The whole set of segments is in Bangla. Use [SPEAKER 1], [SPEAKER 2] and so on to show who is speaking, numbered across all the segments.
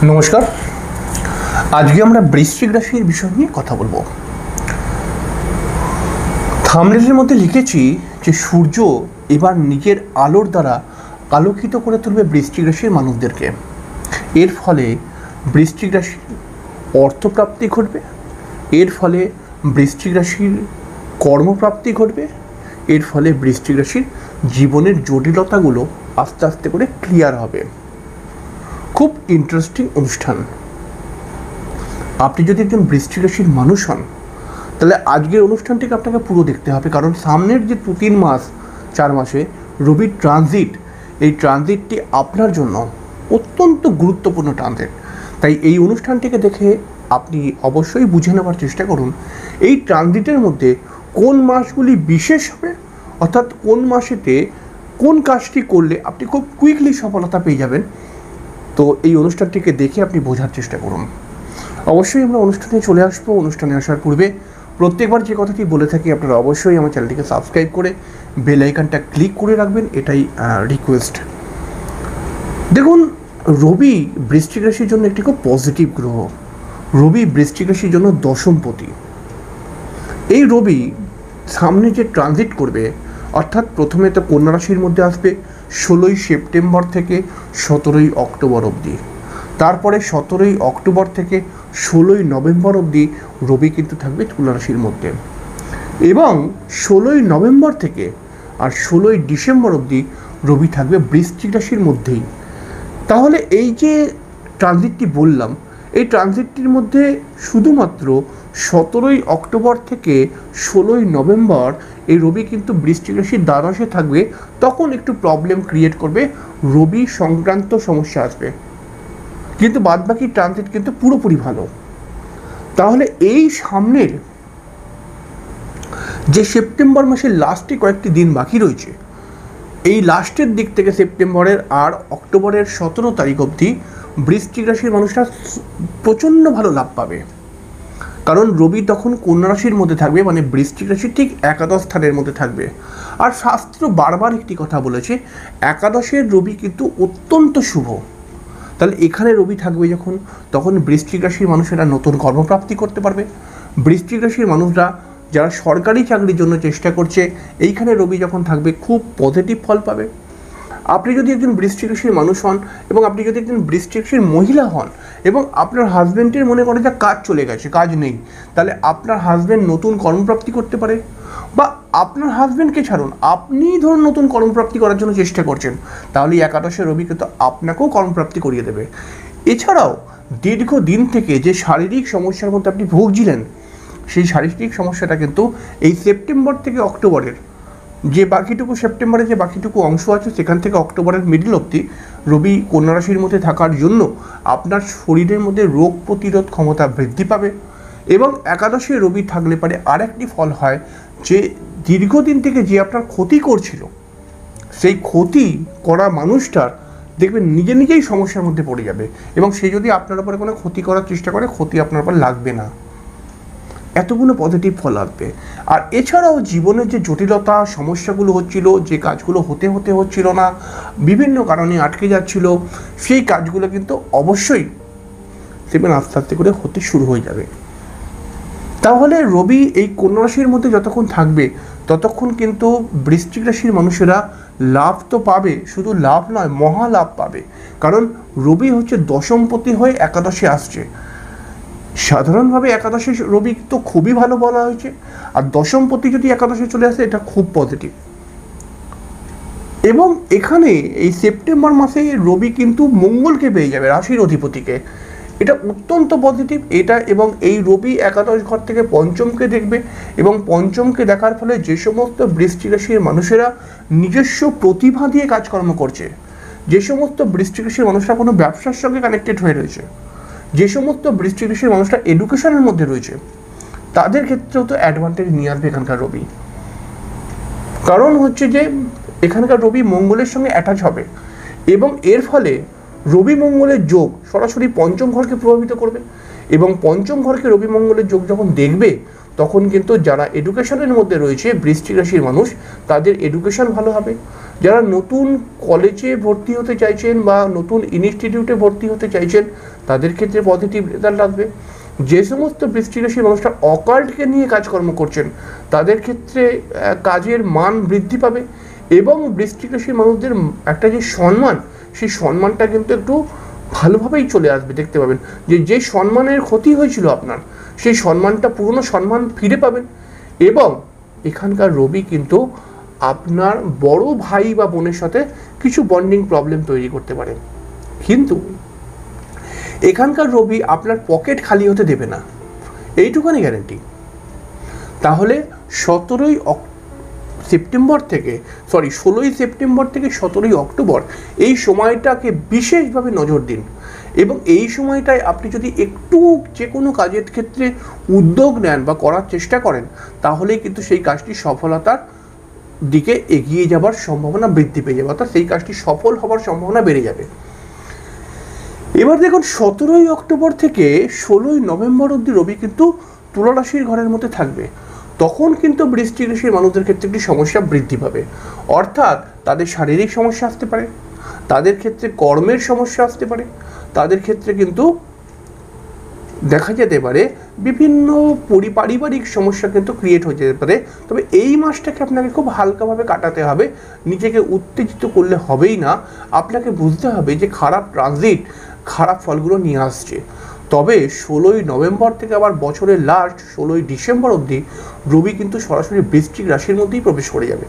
[SPEAKER 1] নমস্কার। আজকে আমরা বৃশ্চিক রাশির বিষয় নিয়ে কথা বলবো। থাম্বনেলের মধ্যে লিখেছি যে সূর্য এবার নিজের আলোর দ্বারা আলোকিত করে তুলবে বৃশ্চিক রাশির মানুষদেরকে। এর ফলে বৃশ্চিক রাশির অর্থপ্রাপ্তি ঘটবে, এর ফলে বৃশ্চিক রাশির কর্মপ্রাপ্তি ঘটবে, এর ফলে বৃশ্চিক রাশির জীবনের জটিলতাগুলো আস্তে আস্তে করে ক্লিয়ার হবে। খুব ইন্টারেস্টিং অনুষ্ঠান। আপনি যদি একজন বৃশ্চিক রাশির মানুষ হন তাহলে আজকের অনুষ্ঠানটিকে আপনাকে পুরো দেখতে হবে, কারণ সামনের যে 2-3 মাস 4 মাসে রবির ট্রানজিট, এই ট্রানজিটটি আপনার জন্য অত্যন্ত গুরুত্বপূর্ণ ট্রানজিট। তাই এই অনুষ্ঠানটিকে দেখে আপনি অবশ্যই বুঝে নেওয়ার চেষ্টা করুন এই ট্রানজিটের মধ্যে কোন মাসগুলি বিশেষ হবে, অর্থাৎ কোন মাসেতে কোন কাজটি করলে আপনি খুব কুইকলি সফলতা পেয়ে যাবেন। তো এই অনুষ্ঠানটিকে দেখে আপনি বোঝার চেষ্টা করুন। অবশ্যই আমরা অনুষ্ঠানে চলে আসবো। অনুষ্ঠানে আসার পূর্বে প্রত্যেকবার যে কথাটি বলে থাকি, আপনারা অবশ্যই আমার চ্যানেলটিকে সাবস্ক্রাইব করে বেল আইকনটা ক্লিক করে রাখবেন, এটাই রিকোয়েস্ট। দেখুন, রবি বৃশ্চিক রাশির জন্য একটি খুব পজিটিভ গ্রহ। রবি বৃশ্চিক রাশির জন্য দশমপতি। এই রবি সামনে যে ট্রানজিট করবে, অর্থাৎ প্রথমে তো কন্যা রাশির মধ্যে আসবে 16ই সেপ্টেম্বর থেকে 17ই অক্টোবর অবধি। তারপরে 17ই অক্টোবর থেকে 16ই নভেম্বর অবধি রবি কিন্তু থাকবে তুলা রাশির মধ্যে, এবং 16ই নভেম্বর থেকে আর 16ই ডিসেম্বর অবধি রবি থাকবে বৃশ্চিক রাশির মধ্যেই। তাহলে এই যে ট্রানজিটটি বললাম, এই ট্রানজিটটির মধ্যে শুধুমাত্র 17ই অক্টোবর থেকে 16ই নভেম্বর এই রবি কিন্তু বৃশ্চিক রাশির দ্বাদশে থাকবে। তখন একটু প্রবলেম ক্রিয়েট করবে, রবি সংক্রান্ত সমস্যা আসবে, কিন্তু বাদবাকি ট্রানজিট কিন্তু পুরোপুরি ভালো। তাহলে এই সামনের যে সেপ্টেম্বর মাসের লাস্টে কয়েকটি দিন বাকি রয়েছে, এই লাস্টের দিক থেকে সেপ্টেম্বরের আর অক্টোবরের 17 তারিখ অবধি বৃশ্চিক রাশির মানুষরা প্রচণ্ড ভালো লাভ পাবে, কারণ রবি তখন কন্যা রাশির মধ্যে থাকবে, মানে বৃশ্চিক রাশির ঠিক একাদশ স্থানের মধ্যে থাকবে। আর শাস্ত্র বারবার একটি কথা বলেছে, একাদশের রবি কিন্তু অত্যন্ত শুভ। তাহলে এখানে রবি থাকবে যখন, তখন বৃশ্চিক রাশির মানুষেরা নতুন কর্মপ্রাপ্তি করতে পারবে। বৃশ্চিক রাশির মানুষরা যারা সরকারি চাকরির জন্য চেষ্টা করছে, এইখানে রবি যখন থাকবে খুব পজিটিভ ফল পাবে। আপনি যদি একজন বৃশ্চিক রাশির মানুষ হন এবং আপনি যদি একজন বৃশ্চিক রাশির মহিলা হন এবং আপনার হাজব্যান্ডের মনে করে যে কাজ চলে গেছে, কাজ নেই, তাহলে আপনার হাজব্যান্ড নতুন কর্মপ্রাপ্তি করতে পারে। বা আপনার হাজব্যান্ডকে ছাড়ুন, আপনি ধরুন নতুন কর্মপ্রাপ্তি করার জন্য চেষ্টা করছেন, তাহলে একাদশে রবি কিন্তু আপনাকেও কর্মপ্রাপ্তি করিয়ে দেবে। এছাড়াও দীর্ঘদিন থেকে যে শারীরিক সমস্যার মধ্যে আপনি ভুগছিলেন, সেই শারীরিক সমস্যাটা কিন্তু এই সেপ্টেম্বর থেকে অক্টোবরের যে বাকিটুকু, সেপ্টেম্বরে যে বাকিটুকু অংশ আছে সেখান থেকে অক্টোবরের মিডল অবধি রবি কন্যা রাশির মধ্যে থাকার জন্য আপনার শরীরের মধ্যে রোগ প্রতিরোধ ক্ষমতা বৃদ্ধি পাবে। এবং একাদশে রবি থাকলে পারে আরেকটি ফল হয় যে দীর্ঘদিন থেকে যে আপনার ক্ষতি করছিল, সেই ক্ষতি করা মানুষটার দেখবেন নিজে নিজেই সমস্যার মধ্যে পড়ে যাবে, এবং সে যদি আপনার উপরে কোনো ক্ষতি করার চেষ্টা করে, ক্ষতি আপনার উপর লাগবে না। এতগুলো পজিটিভ ফল আসবে। আর এছাড়াও জীবনের যে জটিলতা সমস্যাগুলো হচ্ছিল, যে কাজগুলো হতে হচ্ছিল না, বিভিন্ন কারণে আটকে যাচ্ছিল, সেই কাজগুলো কিন্তু অবশ্যই সেখানে আস্তে আস্তে করে হতে শুরু হয়ে যাবে। তাহলে রবি এই কন্যা রাশির মধ্যে যতক্ষণ থাকবে ততক্ষণ কিন্তু বৃশ্চিক রাশির মানুষেরা লাভ তো পাবে, শুধু লাভ নয়, মহা লাভ পাবে। কারণ রবি হচ্ছে দশমপতি হয়ে একাদশে আসছে। সাধারণভাবে একাদশে রবি তো খুবই ভালো বলা হয়েছে, আর দশমপতি যদি একাদশে চলে আসে এটা খুব পজিটিভ। এবং এখানে এই সেপ্টেম্বর মাসে রবি কিন্তু মঙ্গলকে পেয়ে যাবে, রাশির অধিপতিকে, এটা অত্যন্ত পজিটিভ এটা। এবং এই রবি একাদশ ঘর থেকে পঞ্চমকে দেখবে, এবং পঞ্চমকে দেখার ফলে যে সমস্ত বৃশ্চিক রাশির মানুষেরা নিজস্ব প্রতিভা দিয়ে কাজকর্ম করছে, যে সমস্ত বৃশ্চিক রাশির মানুষরা কোনো ব্যবসার সঙ্গে কানেক্টেড হয়ে রয়েছে, যে সমস্ত বৃশ্চিক রাশির মানুষরা এডুকেশনের মধ্যে রয়েছে, তাদের ক্ষেত্রেও তো অ্যাডভান্টেজ নিয়ে আসবে এখানকার রবি। কারণ হচ্ছে যে এখানকার রবি মঙ্গলের সঙ্গে অ্যাটাচ হবে, এবং এর ফলে রবি মঙ্গলের যোগ সরাসরি পঞ্চম ঘরকে প্রভাবিত করবে। এবং পঞ্চম ঘরকে রবি মঙ্গলের যোগ যখন দেখবে, তখন কিন্তু যারা এডুকেশনের মধ্যে রয়েছে বৃশ্চিক রাশির মানুষ, তাদের এডুকেশন ভালো হবে, যারা নতুন কলেজে ভর্তি হতে চাইছেন বা নতুন ইনস্টিটিউটে ভর্তি হতে চাইছেন তাদের ক্ষেত্রে পজিটিভ রেজাল্ট আসবে। যে সমস্ত বৃশ্চিক রাশির মানুষরা অকাল্টকে নিয়ে কাজকর্ম করছেন তাদের ক্ষেত্রে কাজের মান বৃদ্ধি পাবে এবং বৃশ্চিক রাশির মানুষদের একটা যে সম্মান, সেই সম্মানটা কিন্তু একটু ভালোভাবেই চলে আসবে। দেখতে পাবেন যে সম্মানের ক্ষতি হয়েছিল আপনার, সেই সম্মানটা পুরনো সম্মান ফিরে পাবেন। এবং এখানকার রবি কিন্তু আপনার বড় ভাই বা বোনের সাথে কিছু বন্ডিং প্রবলেম তৈরি করতে পারে, কিন্তু এখানকার রবি আপনার পকেট খালি হতে দেবে না, এইটুখানি গ্যারেন্টি। তাহলে 16ই সেপ্টেম্বর থেকে 17ই অক্টোবর এই সময়টাকে বিশেষভাবে নজর দিন এবং এই সময়টায় আপনি যদি একটু যে কোনো কাজের ক্ষেত্রে উদ্যোগ নেন বা করার চেষ্টা করেন তাহলেই কিন্তু সেই কাজটি সফলতার দিকে এগিয়ে যাবার সম্ভাবনা বৃদ্ধি পেয়ে যাবে, অর্থাৎ সেই কাজটি সফল হওয়ার সম্ভাবনা বেড়ে যাবে। এবার দেখুন 17ই অক্টোবর থেকে 16ই নভেম্বর অবধি রবি কিন্তু তুলা রাশির ঘরের মধ্যে থাকবে। তখন কিন্তু বৃশ্চিক রাশির মানুষদের ক্ষেত্রে একটি সমস্যা বৃদ্ধি পাবে, অর্থাৎ তাদের শারীরিক সমস্যা আসতে পারে, তাদের ক্ষেত্রে কর্মের সমস্যা আসতে পারে, তাদের ক্ষেত্রে কিন্তু দেখা যেতে পারে বিভিন্ন পারিবারিক সমস্যা কিন্তু ক্রিয়েট হয়ে যেতে পারে। তবে এই মাসটাকে আপনাকে খুব হালকাভাবে কাটাতে হবে, নিজেকে উত্তেজিত করলে হবেই না। আপনাকে বুঝতে হবে যে খারাপ ট্রানজিট খারাপ ফলগুলো নিয়ে আসছে। তবে 16ই নভেম্বর থেকে আবার বছরের লাস্ট 16ই ডিসেম্বর অবধি রবি কিন্তু সরাসরি বৃশ্চিক রাশির মধ্যেই প্রবেশ করে যাবে।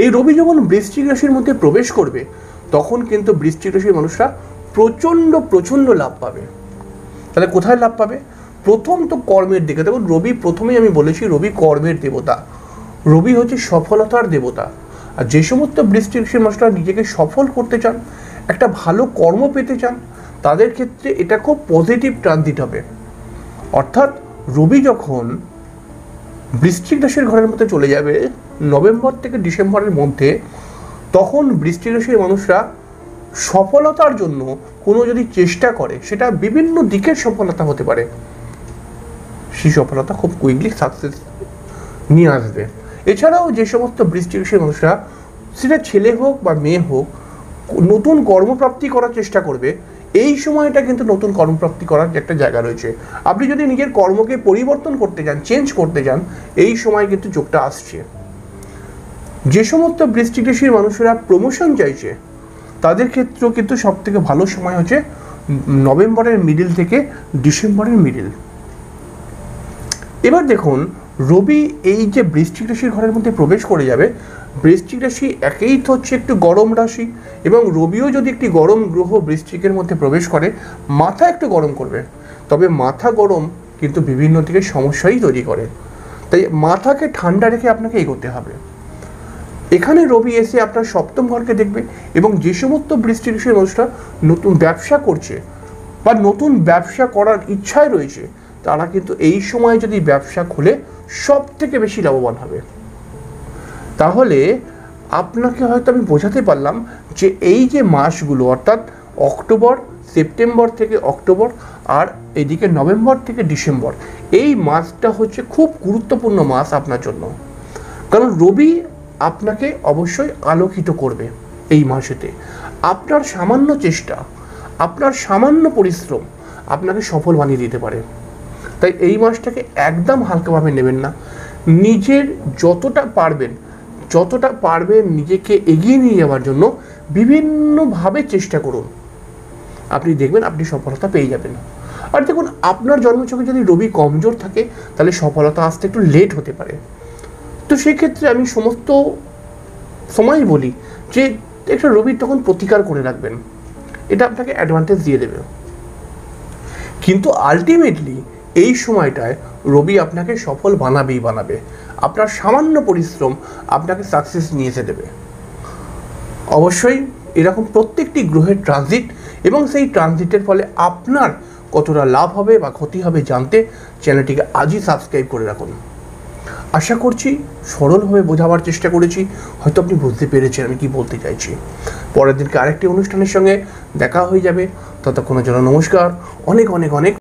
[SPEAKER 1] এই রবি যখন বৃশ্চিক রাশির মধ্যে প্রবেশ করবে তখন কিন্তু বৃশ্চিক রাশির মানুষরা প্রচণ্ড লাভ পাবে। তাহলে কোথায় লাভ পাবে? প্রথম তো কর্মের দিকে। দেখুন রবি, প্রথমেই আমি বলেছি রবি কর্মের দেবতা, রবি হচ্ছে সফলতার দেবতা। আর যে সমস্ত বৃশ্চিক রাশির মানুষরা নিজেকে সফল করতে চান, একটা ভালো কর্ম পেতে চান, তাদের ক্ষেত্রে এটা খুব পজিটিভ ট্রানজিট হবে। অর্থাৎ রবি যখন বৃশ্চিক রাশির ঘরের মধ্যে চলে যাবে নভেম্বর থেকে ডিসেম্বরের মধ্যে, তখন বৃশ্চিক রাশির মানুষরা সফলতার জন্য কোনো যদি চেষ্টা করে সেটা বিভিন্ন দিকের সফলতা হতে পারে, সেই সফলতা খুব কুইকলি সাকসেস নিয়ে আসবে। এছাড়াও যে সমস্ত বৃশ্চিক রাশির মানুষরা, সেটা ছেলে হোক বা মেয়ে হোক, নতুন কর্মপ্রাপ্তি করার চেষ্টা করবে, এই সময়টা কিন্তু নতুন কর্মপ্রাপ্তি করার একটা জায়গা রয়েছে। আপনি যদি নিজের কর্মকে পরিবর্তন করতে চান, চেঞ্জ করতে চান, এই সময় কিন্তু যোগটা আসছে। যে সমস্ত বৃশ্চিক রাশির মানুষেরা প্রমোশন চাইছে তাদের ক্ষেত্রেও কিন্তু সব থেকে ভালো সময় হচ্ছে নভেম্বরের মিডিল থেকে ডিসেম্বরের মিডিল। এবার দেখুন রবি এই যে বৃশ্চিক রাশির ঘরের মধ্যে প্রবেশ করে যাবে, বৃশ্চিক রাশি একেই তো হচ্ছে একটু গরম রাশি, এবং রবিও যদি একটি গরম গ্রহ বৃশ্চিকের মধ্যে প্রবেশ করে মাথা একটু গরম করবে। তবে মাথা গরম কিন্তু বিভিন্ন দিকে সমস্যাই তৈরি করে, তাই মাথাকে ঠান্ডা রেখে আপনাকে এগোতে হবে। এখানে রবি এসে আপনার সপ্তম ঘরকে দেখবে এবং যে সমস্ত বৃশ্চিক রাশির মানুষরা নতুন ব্যবসা করছে বা নতুন ব্যবসা করার ইচ্ছায় রয়েছে তারা কিন্তু এই সময় যদি ব্যবসা খুলে সব থেকে বেশি লাভবান হবে। তাহলে আপনাকে হয়তো আমি বোঝাতে পারলাম যে এই যে মাসগুলো, অর্থাৎ অক্টোবর, সেপ্টেম্বর থেকে অক্টোবর আর এদিকে নভেম্বর থেকে ডিসেম্বর, এই মাসটা হচ্ছে খুব গুরুত্বপূর্ণ মাস আপনার জন্য। কারণ রবি আপনাকে অবশ্যই আলোকিত করবে এই মাসেতে। আপনার সামান্য চেষ্টা, আপনার সামান্য পরিশ্রম আপনাকে সফল বানিয়ে দিতে পারে। তাই এই মাসটাকে একদম হালকাভাবে নেবেন না। নিজের যতটা পারবেন নিজেকে এগিয়ে নিয়ে যাওয়ার জন্য বিভিন্নভাবে চেষ্টা করুন, আপনি দেখবেন আপনি সফলতা পেয়ে যাবেন। আর দেখুন আপনার জন্মছকে যদি রবি কমজোর থাকে তাহলে সফলতা আসতে একটু লেট হতে পারে। তো সেক্ষেত্রে আমি সমস্ত সময় বলি যে একটা রবির তখন প্রতিকার করে রাখবেন, এটা আপনাকে অ্যাডভান্টেজ দিয়ে দেবে। কিন্তু আলটিমেটলি এই সময়টায় রবি আপনাকে সফল বানাবে। আপনার সামান্য পরিশ্রম আপনাকে সাকসেস নিয়ে এসে দেবে। অবশ্যই এরকম প্রত্যেকটি গ্রহের ট্রানজিট এবং সেই ট্রানজিটের ফলে আপনার কতটা লাভ হবে বা ক্ষতি হবে জানতে চ্যানেলটিকে আজই সাবস্ক্রাইব করে রাখুন। আশা করছি সরলভাবে বোঝাবার চেষ্টা করেছি, হয়তো আপনি বুঝতে পেরেছেন আমি কি বলতে চাইছি। পরের দিনকে আরেকটি অনুষ্ঠানের সঙ্গে দেখা হয়ে যাবে, ততক্ষণের জন্য নমস্কার, অনেক অনেক অনেক